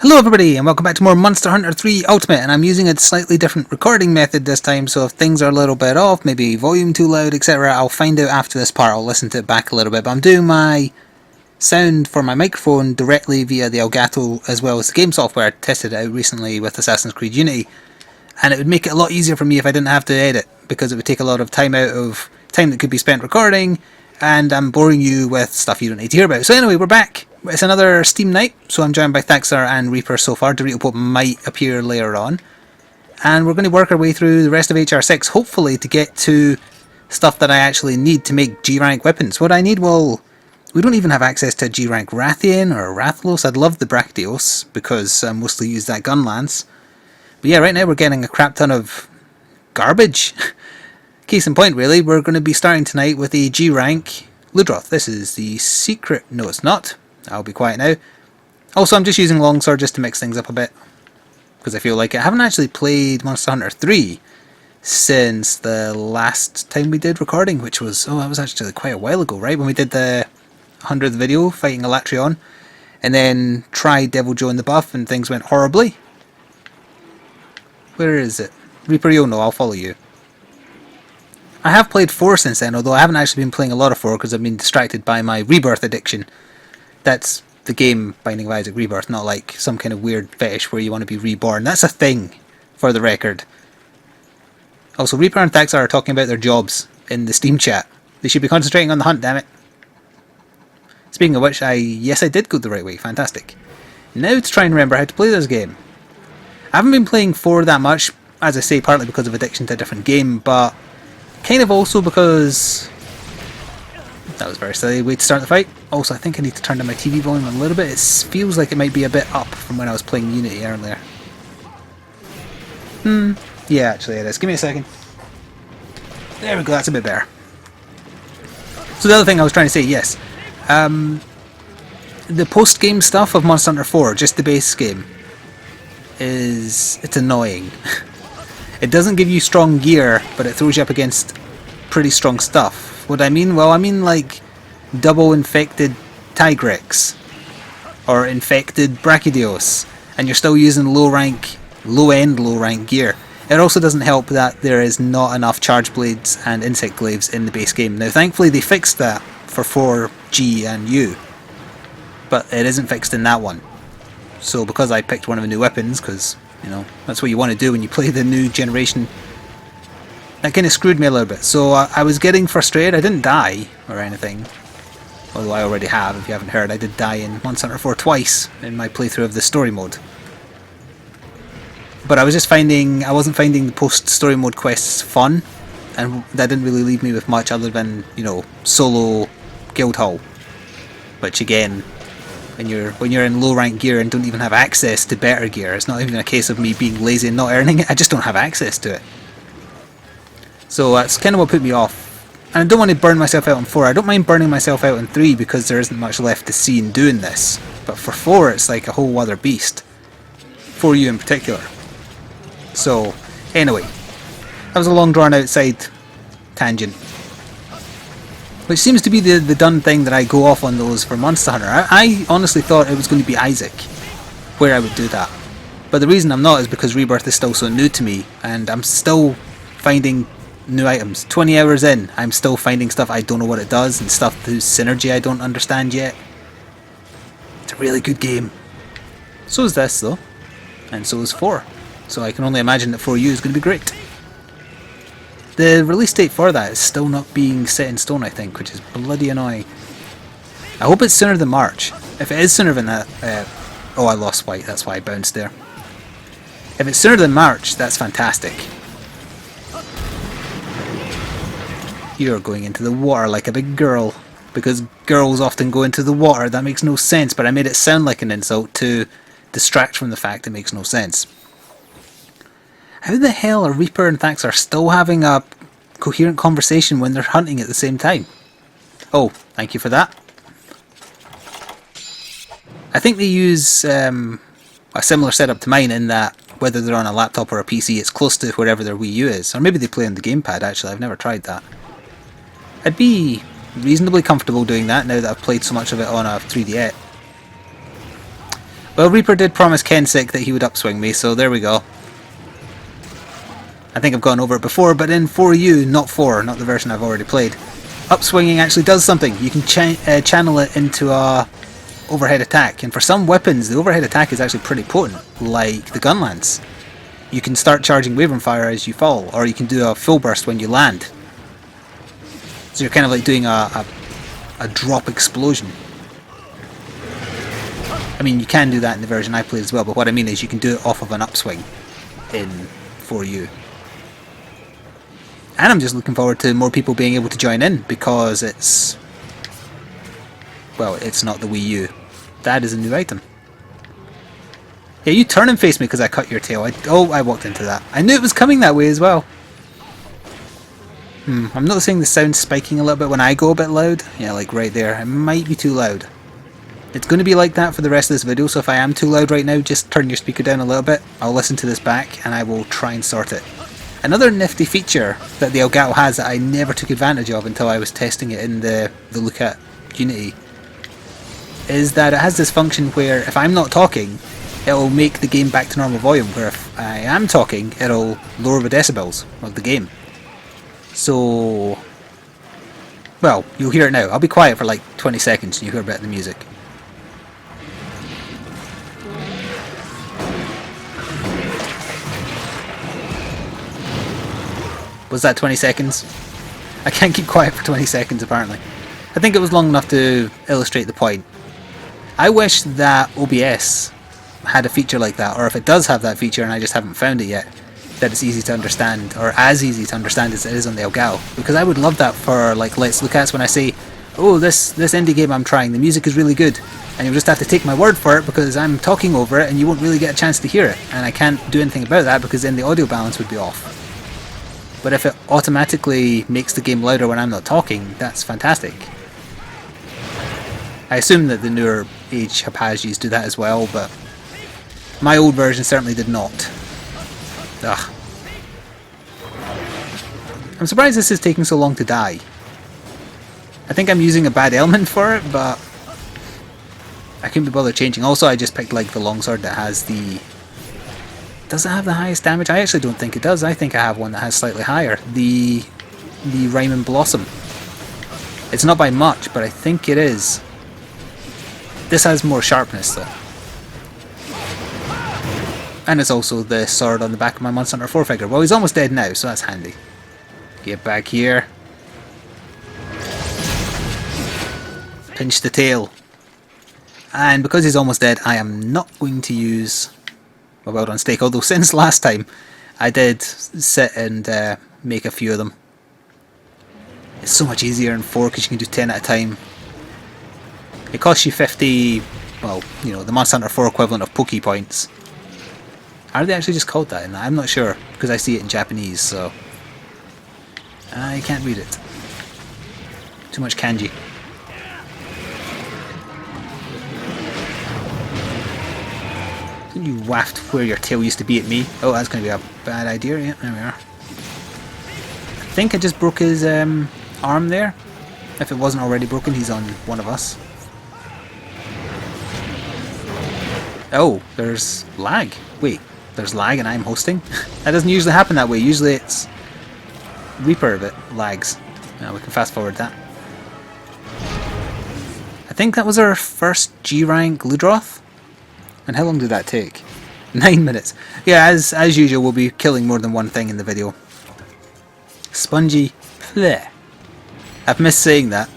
Hello everybody and welcome back to more Monster Hunter 3 Ultimate, and I'm using a slightly different recording method this time, so if things are a little bit off, maybe volume too loud, etc, I'll find out after this part. I'll listen to it back a little bit, but I'm doing my sound for my microphone directly via the Elgato as well as the game software. I tested it out recently with Assassin's Creed Unity, and it would make it a lot easier for me if I didn't have to edit, because it would take a lot of time out of time that could be spent recording, and I'm boring you with stuff you don't need to hear about. So anyway, we're back. It's another Steam night, so I'm joined by Thaxar and Reaper so far. Dorito might appear later on. And we're going to work our way through the rest of HR6, hopefully to get to stuff that I actually need to make G-rank weapons. What I need, well, we don't even have access to a G-rank Rathian or Rathalos. I'd love the Brachydios, because I mostly use that gun lance. But yeah, right now we're getting a crap ton of garbage. Case in point, really, we're going to be starting tonight with a G-rank Ludroth. This is the secret... No, it's not. I'll be quiet now. Also, I'm just using Longsword just to mix things up a bit, because I feel like it. I haven't actually played Monster Hunter 3 since the last time we did recording, which was... Oh, that was actually quite a while ago, right? When we did the 100th video fighting Elatrion, and then tried Devil Joe in the buff, and things went horribly. Where is it? Reaper, you'll know, I'll follow you. I have played 4 since then, although I haven't actually been playing a lot of 4 because I've been distracted by my Rebirth addiction. That's the game Binding of Isaac Rebirth, not like some kind of weird fetish where you want to be reborn. That's a thing, for the record. Also, Reaper and Thaxar are talking about their jobs in the Steam chat. They should be concentrating on the hunt, damn it. Speaking of which, yes, I did go the right way. Fantastic. Now to try and remember how to play this game. I haven't been playing 4 that much, as I say, partly because of addiction to a different game, but kind of also because... That was very silly way to start the fight. Also, I think I need to turn down my TV volume a little bit. It feels like it might be a bit up from when I was playing Unity earlier. Yeah, actually it is. Give me a second. There we go, that's a bit better. So the other thing I was trying to say, yes. The post-game stuff of Monster Hunter 4, just the base game, it's annoying. It doesn't give you strong gear, but it throws you up against pretty strong stuff. What I mean? Well, I mean like double infected Tigrex or infected Brachydios, and you're still using low-end low-rank gear. It also doesn't help that there is not enough charge blades and insect glaives in the base game. Now, thankfully, they fixed that for 4G and U, but it isn't fixed in that one. So, because I picked one of the new weapons, because you know that's what you want to do when you play the new generation. That kind of screwed me a little bit, so I was getting frustrated. I didn't die or anything, although I already have. If you haven't heard, I did die in Monster Hunter 4 twice in my playthrough of the story mode. But I was just finding, I wasn't finding the post-story mode quests fun, and that didn't really leave me with much other than, you know, solo guild hall. Which again, when you're in low rank gear and don't even have access to better gear, it's not even a case of me being lazy and not earning it, I just don't have access to it. So that's kind of what put me off. And I don't want to burn myself out on 4. I don't mind burning myself out on 3 because there isn't much left to see in doing this. But for 4 it's like a whole other beast. For you in particular. So, anyway. That was a long drawn out side tangent. Which seems to be the done thing that I go off on those for Monster Hunter. I honestly thought it was going to be Isaac where I would do that. But the reason I'm not is because Rebirth is still so new to me, and I'm still finding new items. 20 hours in, I'm still finding stuff I don't know what it does, and stuff whose synergy I don't understand yet. It's a really good game. So is this though, and so is 4. So I can only imagine that 4U is going to be great. The release date for that is still not being set in stone, I think, which is bloody annoying. I hope it's sooner than March. If it is sooner than that... oh, I lost white, that's why I bounced there. If it's sooner than March, that's fantastic. You're going into the water like a big girl. Because girls often go into the water. That makes no sense, but I made it sound like an insult to distract from the fact it makes no sense. How the hell are Reaper and Thaxar still having a coherent conversation when they're hunting at the same time? Oh, thank you for that. I think they use a similar setup to mine in that whether they're on a laptop or a PC, it's close to wherever their Wii U is. Or maybe they play on the gamepad, actually. I've never tried that. I'd be reasonably comfortable doing that now that I've played so much of it on a 3DS. Well, Reaper did promise Kensick that he would upswing me, so there we go. I think I've gone over it before, but in 4U, not 4, not the version I've already played, upswinging actually does something. You can channel it into a overhead attack, and for some weapons, the overhead attack is actually pretty potent, like the gun lance. You can start charging Wavering Fire as you fall, or you can do a full burst when you land. So you're kind of like doing a drop explosion. I mean, you can do that in the version I played as well, but what I mean is you can do it off of an upswing in 4U. And I'm just looking forward to more people being able to join in, because it's... well, it's not the Wii U. That is a new item. Yeah, you turn and face me because I cut your tail. I walked into that. I knew it was coming that way as well. I'm noticing the sound spiking a little bit when I go a bit loud. Yeah, like right there. It might be too loud. It's going to be like that for the rest of this video, so if I am too loud right now, just turn your speaker down a little bit. I'll listen to this back and I will try and sort it. Another nifty feature that the Elgato has that I never took advantage of until I was testing it in the look at Unity is that it has this function where if I'm not talking, it'll make the game back to normal volume, where if I am talking, it'll lower the decibels of the game. So, well, you'll hear it now. I'll be quiet for like 20 seconds and you hear a bit of the music. Was that 20 seconds? I can't keep quiet for 20 seconds apparently. I think it was long enough to illustrate the point. I wish that OBS had a feature like that, or if it does have that feature and I just haven't found it yet, that it's easy to understand, or as easy to understand as it is on the Elgato. Because I would love that for like Let's Look At's when I say, oh, this indie game I'm trying, the music is really good, and you'll just have to take my word for it because I'm talking over it and you won't really get a chance to hear it, and I can't do anything about that because then the audio balance would be off. But if it automatically makes the game louder when I'm not talking, that's fantastic. I assume that the newer age Hapagis do that as well, but my old version certainly did not. Ugh. I'm surprised this is taking so long to die. I think I'm using a bad element for it, but I couldn't be bothered changing. Also, I just picked like the longsword that has the... Does it have the highest damage? I actually don't think it does. I think I have one that has slightly higher. The Ryman Blossom. It's not by much, but I think it is. This has more sharpness though. And it's also the sword on the back of my Monster Hunter 4 figure. Well, he's almost dead now, so that's handy. Get back here. Pinch the tail. And because he's almost dead, I am not going to use my Wild on Stake. Although since last time, I did sit and make a few of them. It's so much easier in 4 because you can do 10 at a time. It costs you 50, well, you know, the Monster Hunter 4 equivalent of Poke points. Are they actually just called that in that? I'm not sure, because I see it in Japanese, so... I can't read it. Too much kanji. Didn't you waft where your tail used to be at me? Oh, that's going to be a bad idea. Yeah, there we are. I think I just broke his arm there. If it wasn't already broken, he's on one of us. Oh, there's lag. Wait, there's lag and I'm hosting? That doesn't usually happen that way. Usually it's Reaper that lags. Now we can fast forward that. I think that was our first G rank Ludroth. And how long did that take? 9 minutes. Yeah, as usual, we'll be killing more than one thing in the video. Spongy. Bleh. I've missed saying that.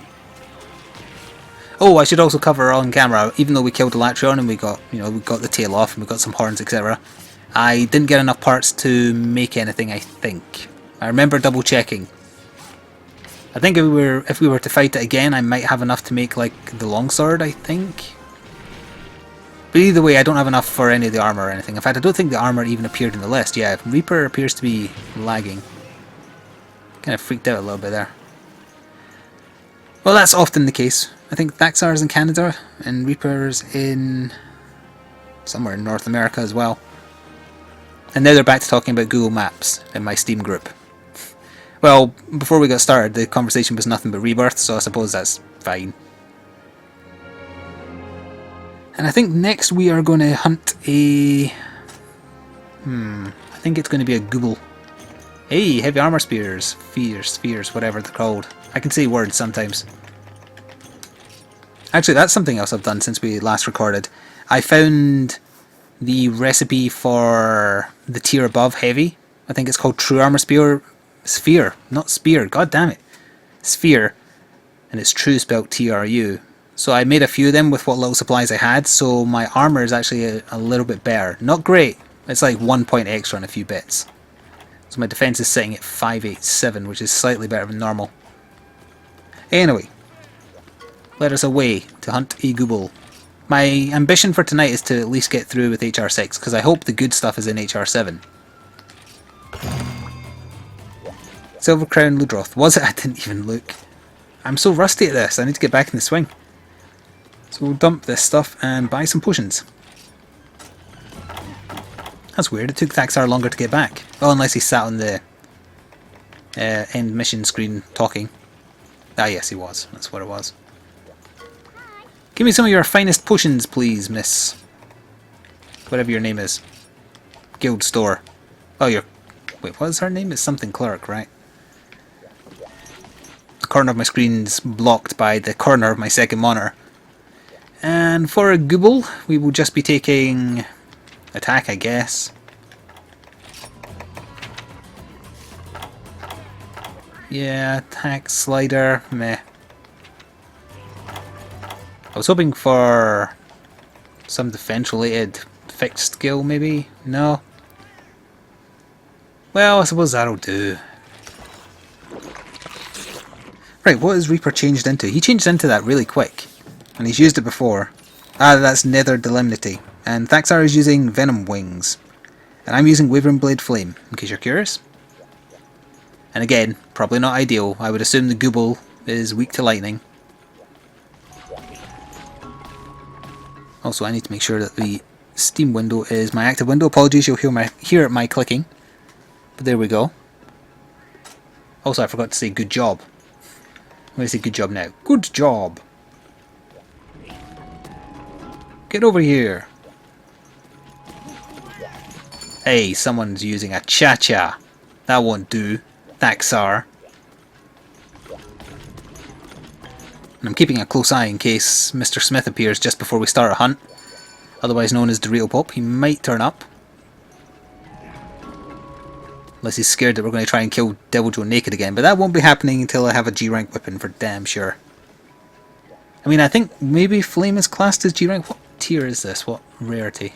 Oh, I should also cover on camera, even though we killed the Latreon and we got, you know, we got the tail off and we got some horns, etc. I didn't get enough parts to make anything, I think. I remember double checking. I think if we were to fight it again, I might have enough to make like the longsword, I think. But either way, I don't have enough for any of the armor or anything. In fact, I don't think the armor even appeared in the list. Yeah, Reaper appears to be lagging. Kind of freaked out a little bit there. Well, that's often the case. I think Thaxar's in Canada and Reaper's in somewhere in North America as well. And now they're back to talking about Google Maps in my Steam group. Well, before we got started, the conversation was nothing but Rebirth, so I suppose that's fine. And I think next we are going to hunt a... I think it's going to be a Gobul. Hey, heavy armor spears. Spheres, whatever they're called. I can say words sometimes. Actually, that's something else I've done since we last recorded. I found the recipe for the tier above heavy. I think it's called True Armor Spear. Sphere, not spear. God damn it. Sphere. And it's true spelled TRU. So I made a few of them with what little supplies I had, so my armor is actually a little bit better. Not great. It's like 1 point extra on a few bits. So my defense is sitting at 587, which is slightly better than normal. Anyway, let us away to hunt a Gobul. My ambition for tonight is to at least get through with HR6, because I hope the good stuff is in HR7. Silver Crown Ludroth. Was it? I didn't even look. I'm so rusty at this, I need to get back in the swing. So we'll dump this stuff and buy some potions. That's weird, it took Thaxar longer to get back. Oh, unless he sat on the end mission screen talking. Ah yes, he was. That's what it was. Give me some of your finest potions, please, miss. Whatever your name is. Guild store. Oh, your... Wait, what is her name? It's something clerk, right? The corner of my screen's blocked by the corner of my second monitor. And for a Gobul, we will just be taking... attack, I guess. Yeah, attack, slider, meh. I was hoping for some defense related fixed skill maybe? No? Well, I suppose that'll do. Right, what has Reaper changed into? He changed into that really quick. And he's used it before. Ah, that's Nether Delimity. And Thaxar is using Venom Wings. And I'm using Wavering Blade Flame, in case you're curious. And again, probably not ideal. I would assume the Gobul is weak to lightning. Also, I need to make sure that the Steam window is my active window. Apologies, you'll hear my clicking. But there we go. Also, I forgot to say good job. I'm going to say good job now. Good job! Get over here! Hey, someone's using a cha-cha. That won't do. Thaxar. And I'm keeping a close eye in case Mr. Smith appears just before we start a hunt. Otherwise known as Dorito Pop. He might turn up. Unless he's scared that we're going to try and kill Devil Joe naked again. But that won't be happening until I have a G-rank weapon for damn sure. I mean, I think maybe Flame is classed as G-rank. What tier is this? What rarity?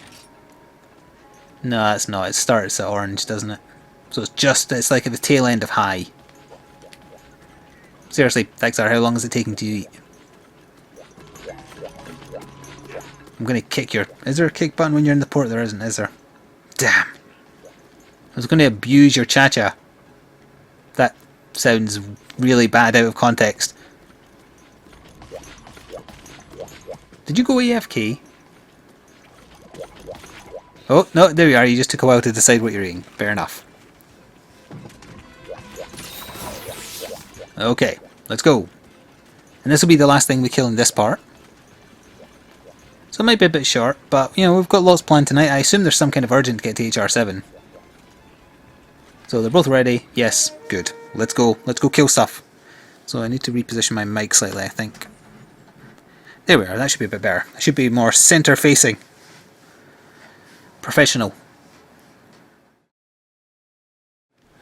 No, it's not. It starts at orange, doesn't it? So it's like at the tail end of high. Seriously, Thaxar, how long is it taking to eat? I'm going to kick your... Is there a kick button when you're in the port? There isn't, is there? Damn. I was going to abuse your cha-cha. That sounds really bad out of context. Did you go AFK? Oh, no, there you are. You just took a while to decide what you're eating. Fair enough. Okay, let's go. And this will be the last thing we kill in this part. So it might be a bit short, but, you know, we've got lots planned tonight. I assume there's some kind of urgent to get to HR7. So they're both ready. Yes, good. Let's go. Let's go kill stuff. So I need to reposition my mic slightly, I think. There we are. That should be a bit better. It should be more center-facing. Professional.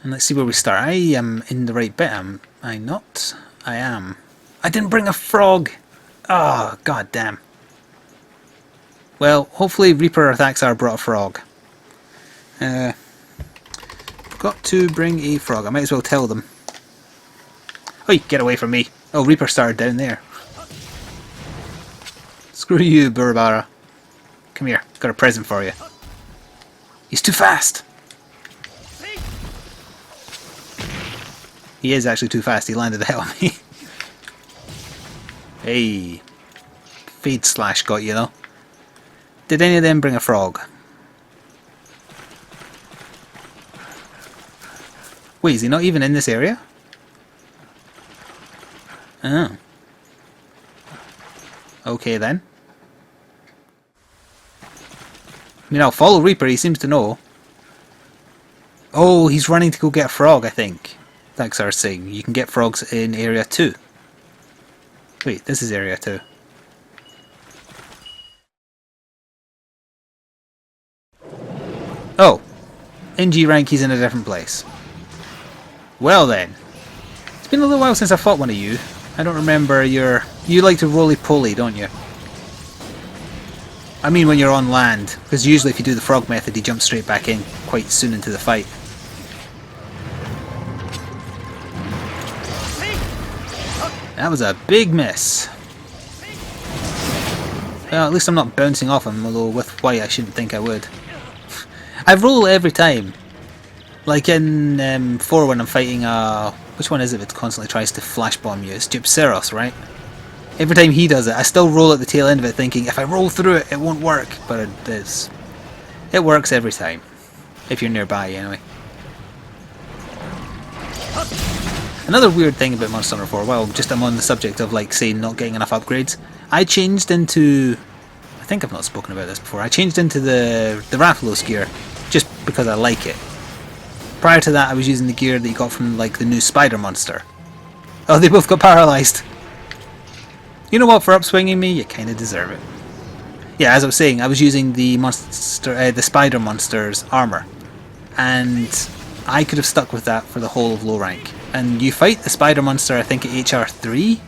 And let's see where we start. I am in the right bit, am I not? I am. I didn't bring a frog! Oh, god damn. Well, hopefully Reaper or Thaxar brought a frog. Forgot to bring a frog. I might as well tell them. Oi, get away from me. Oh, Reaper started down there. Screw you, Burbara. Come here, got a present for you. He's too fast! He is actually too fast, he landed ahead of me. Hey. Fade slash got you though. Did any of them bring a frog? Wait, is he not even in this area? Oh. Okay then. You know, follow Reaper, he seems to know. Oh, he's running to go get a frog, I think. Thanks, our saying. You can get frogs in Area 2. Wait, this is Area 2. Oh. In G rank, he's in a different place. Well then. It's been a little while since I fought one of you. I don't remember your... You like to roly-poly, don't you? I mean when you're on land, because usually if you do the frog method, he jumps straight back in quite soon into the fight. That was a big miss. Well, at least I'm not bouncing off him, although with white I shouldn't think I would. I roll every time. Like in 4 when I'm fighting which one is it that constantly tries to flash bomb you? It's Gypseros, right? Every time he does it, I still roll at the tail end of it thinking, if I roll through it, it won't work. But it does. It works every time. If you're nearby, anyway. Another weird thing about Monster Hunter 4, well, just I'm on the subject of, like, say, not getting enough upgrades. I changed into... I think I've not spoken about this before. I changed into the Rathalos gear, just because I like it. Prior to that, I was using the gear that you got from, like, the new Spider Monster. Oh, they both got paralysed. You know what, for upswinging me, you kind of deserve it. Yeah, as I was saying, I was using the the Spider Monster's armour. And I could have stuck with that for the whole of low rank. And you fight the Spider Monster, I think, at HR 3?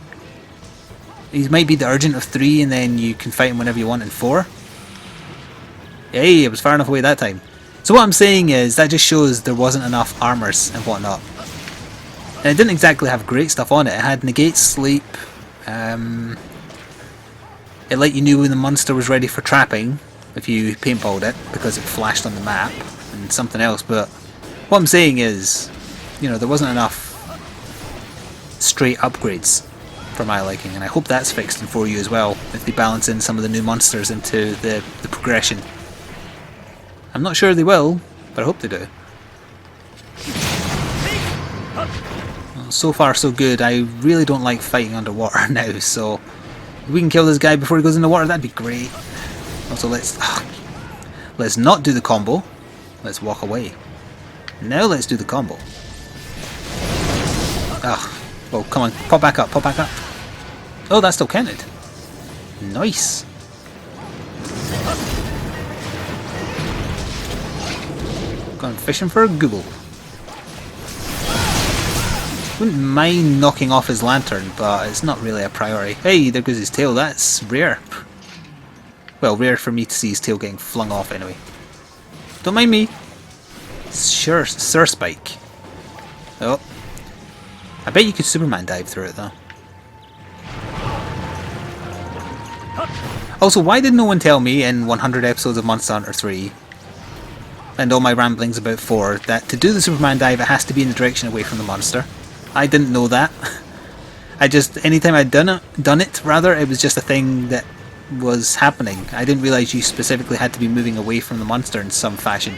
He might be the Urgent of 3, and then you can fight him whenever you want in 4. Hey, it was far enough away that time. So what I'm saying is, that just shows there wasn't enough armours and whatnot. And it didn't exactly have great stuff on it. It had Negate Sleep. It let you know when the monster was ready for trapping, if you paintballed it, because it flashed on the map, and something else. But what I'm saying is, you know, there wasn't enough straight upgrades for my liking, and I hope that's fixed in 4U as well, if they balance in some of the new monsters into the progression. I'm not sure they will, but I hope they do. Well, so far so good. I really don't like fighting underwater now, so if we can kill this guy before he goes in the water, that'd be great. Also, let's not do the combo. Let's walk away. Now let's do the combo. Oh, well, come on, pop back up, pop back up. Oh, that still counted. Nice. Gone fishing for a Gobul. Wouldn't mind knocking off his lantern, but it's not really a priority. Hey, there goes his tail. That's rare. Well, rare for me to see his tail getting flung off anyway. Don't mind me. Sure, Sir Spike. Oh. I bet you could Superman dive through it though. Also, why did no one tell me in 100 episodes of Monster Hunter 3 and all my ramblings about 4 that to do the Superman dive it has to be in the direction away from the monster? I didn't know that. I just, anytime I'd done it, it was just a thing that was happening. I didn't realise you specifically had to be moving away from the monster in some fashion.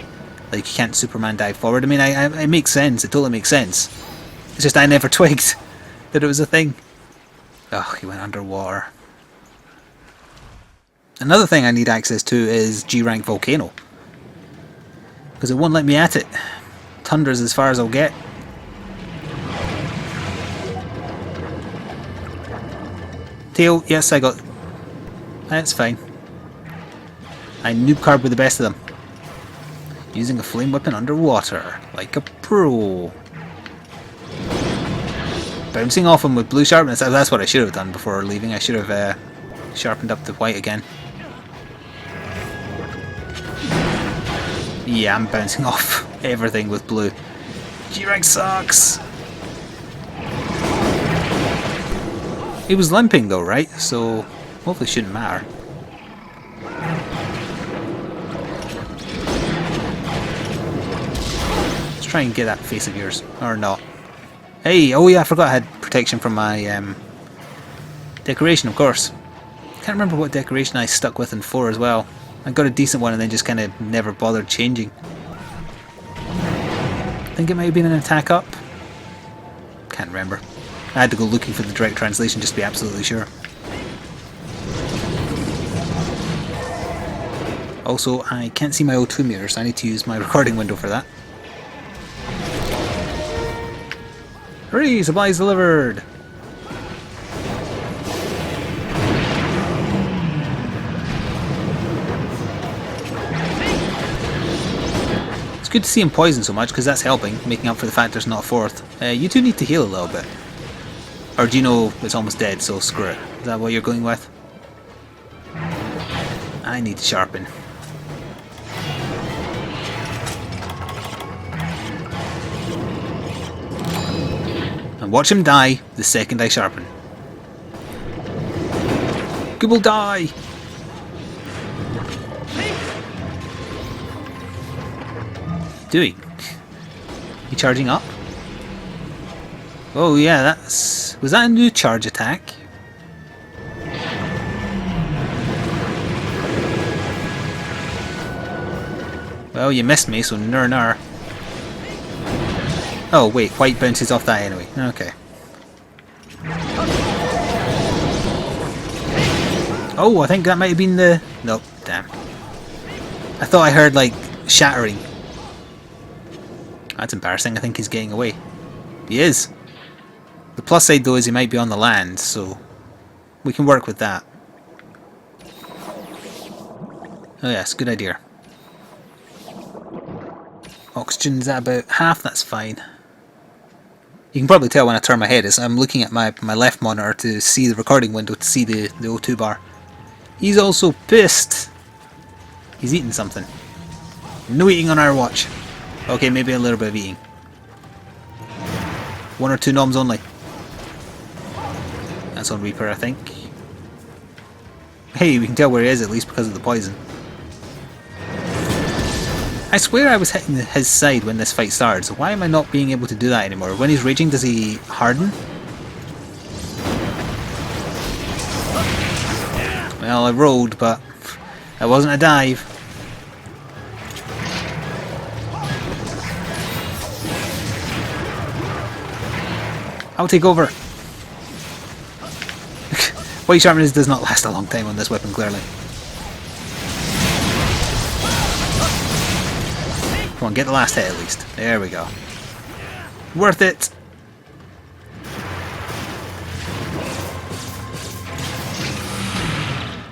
Like you can't Superman dive forward. I mean, it makes sense. It totally makes sense. It's just I never twigged that it was a thing. Oh, he went underwater. Another thing I need access to is G-Rank Volcano. Because it won't let me at it. Tundra's as far as I'll get. Tail, yes, I got... That's fine. I noob card with the best of them. Using a flame weapon underwater, like a pro. Bouncing off him with blue sharpness, that's what I should have done before leaving. I should have sharpened up the white again. Yeah, I'm bouncing off everything with blue. G-Rank sucks! He was limping though, right? So, hopefully it shouldn't matter. Let's try and get that face of yours. Or not. Hey, oh yeah, I forgot I had protection from my decoration, of course. Can't remember what decoration I stuck with in 4 as well. I got a decent one and then just kind of never bothered changing. I think it might have been an attack up. Can't remember. I had to go looking for the direct translation just to be absolutely sure. Also, I can't see my O2 mirror, so I need to use my recording window for that. Hurry! Supplies delivered! It's good to see him poison so much, because that's helping, making up for the fact there's not a fourth. You two need to heal a little bit. Or do you know it's almost dead, so screw it? Is that what you're going with? I need to sharpen. And watch him die the second I sharpen. Gobul, die! Doing? You charging up? Oh yeah, that's... Was that a new charge attack? Well, you missed me, so ner. Oh wait, white bounces off that anyway. Okay. Oh, I think that might have been the... Nope, damn. I thought I heard, like, shattering. That's embarrassing, I think he's getting away. He is. The plus side though is he might be on the land, so we can work with that. Oh yes, good idea. Oxygen's at about half, that's fine. You can probably tell when I turn my head, as I'm looking at my left monitor to see the recording window, to see the O2 bar. He's also pissed. He's eating something. No eating on our watch. Okay, maybe a little bit of eating. 1 or 2 noms only. That's on Reaper, I think. Hey, we can tell where he is at least because of the poison. I swear I was hitting his side when this fight started, so why am I not being able to do that anymore? When he's raging, does he harden? Well, I rolled, but that wasn't a dive. I'll take over. White Sharpness does not last a long time on this weapon, clearly. Come on, get the last hit at least. There we go. Worth it!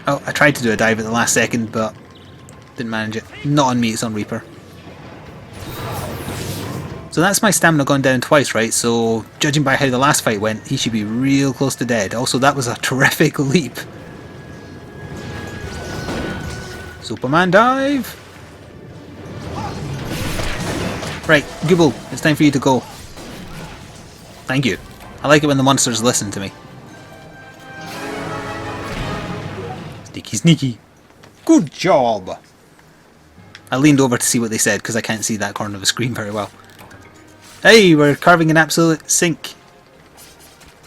Oh, I tried to do a dive at the last second, but didn't manage it. Not on me, it's on Reaper. So that's my stamina gone down twice, right? So, judging by how the last fight went, he should be real close to dead. Also, that was a terrific leap. Superman dive! Right, Gobul, it's time for you to go. Thank you. I like it when the monsters listen to me. Sneaky, sneaky. Good job! I leaned over to see what they said, because I can't see that corner of the screen very well. Hey, we're carving an absolute sink.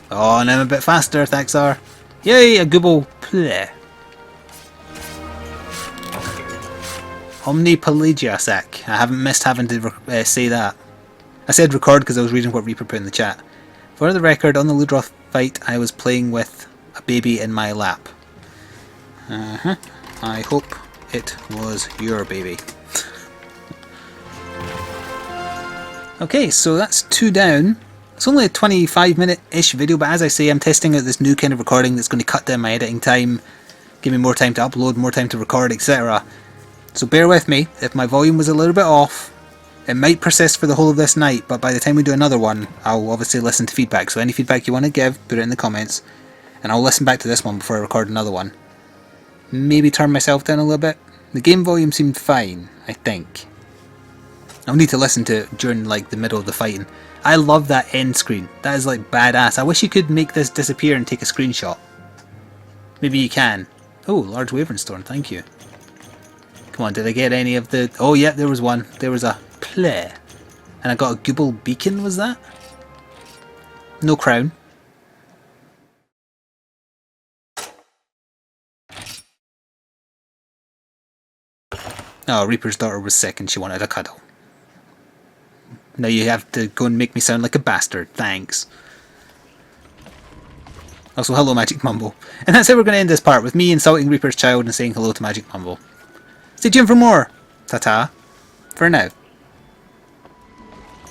Oh, and I'm a bit faster, Thaxar. Yay, a Gobul play. Omnipelagiasac. I haven't missed having to say that. I said record because I was reading what Reaper put in the chat. For the record, on the Ludroth fight, I was playing with a baby in my lap. I hope it was your baby. Okay, so that's 2 down. It's only a 25-minute-ish video, but as I say, I'm testing out this new kind of recording that's going to cut down my editing time, give me more time to upload, more time to record, etc. So bear with me, if my volume was a little bit off, it might persist for the whole of this night, but by the time we do another one, I'll obviously listen to feedback. So any feedback you want to give, put it in the comments, and I'll listen back to this one before I record another one. Maybe turn myself down a little bit. The game volume seemed fine, I think. I'll need to listen to it during like the middle of the fighting. I love that end screen. That is like badass. I wish you could make this disappear and take a screenshot. Maybe you can. Oh, large Wyvern Storm, thank you. Come on, did I get any of the... Oh yeah, there was one. There was a play. And I got a Gobul beacon, was that? No crown. Oh, Reaper's daughter was sick and she wanted a cuddle. Now you have to go and make me sound like a bastard. Thanks. Also, hello Magic Mumble. And that's how we're going to end this part, with me insulting Reaper's child and saying hello to Magic Mumble. Stay tuned for more. Ta-ta. For now.